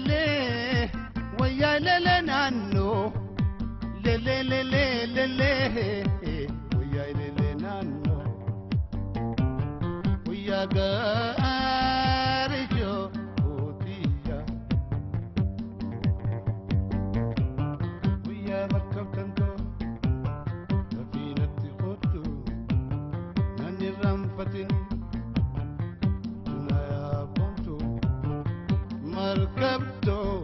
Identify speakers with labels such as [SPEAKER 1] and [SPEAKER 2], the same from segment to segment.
[SPEAKER 1] lele waya lele nano lele lele lele waya lele nano waya garijo otiya waya makkanto safinati khotu nani ramfatin مركبته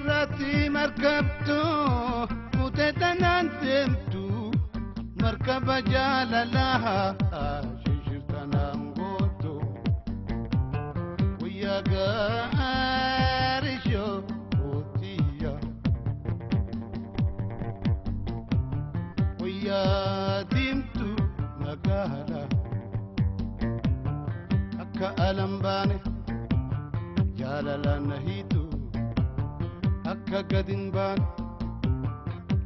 [SPEAKER 1] راتي مركبته متتنانتمتو مركب جال لها شجرتنا مغوتو ويا قارشو يا ديمتو مقالا أكا ألمباني جالالا نهيتو أكا قدن باني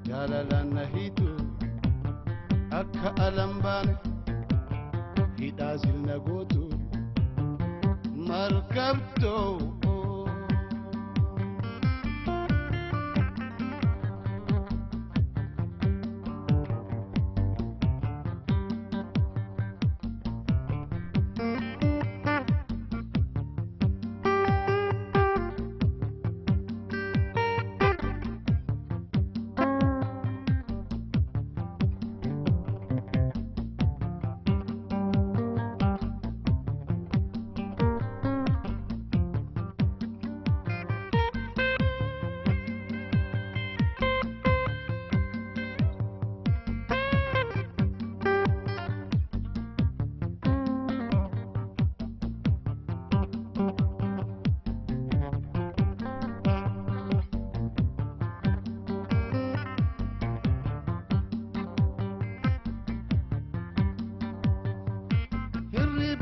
[SPEAKER 1] جالالا نهيتو أكا ألمباني هيدازل نقوتو مركبتو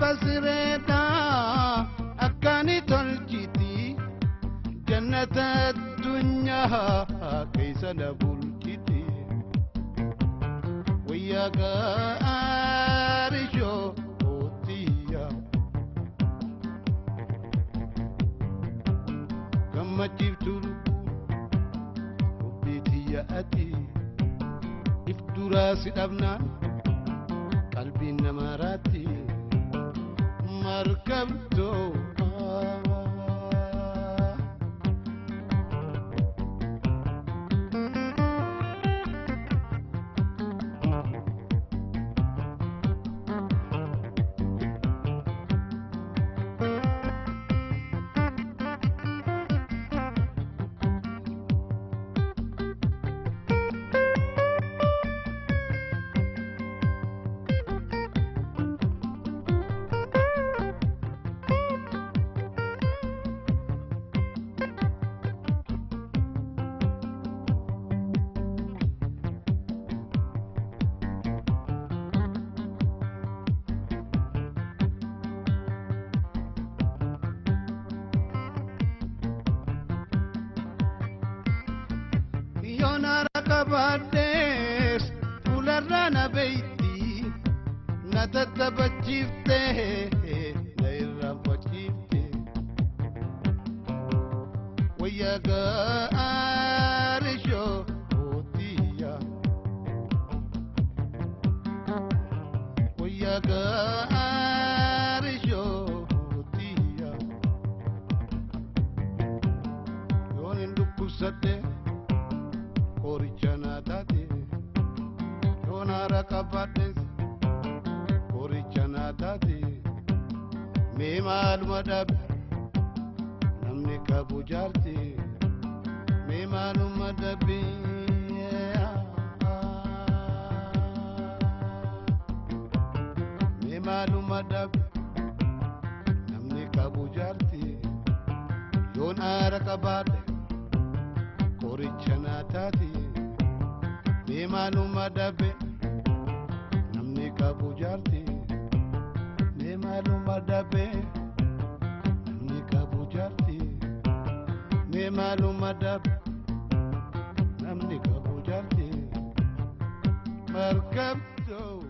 [SPEAKER 1] بصيرتا أكاني تلجتي جنة الدنيا كيس نبولتي وياك أرشو أوتيا كما جبتو وبيتي يا أتي إفتراسي أبنا قلبي نماراتي مركبتو Kabades ularana beiti natattabachifte nairabachifte wayaga arisho otiya wayaga arisho otiya yonin dukusate Orichana dati, Donara kabades. Orichana dati, me malmadab, namne kabujarti, me malmadabi. Me malmadab, namne kabujarti, Donara kabades. Orichana dati. Memanu madabe, namni kabujarti. Memanu madabe, namni kabujarti. Memanu madabe, مركبته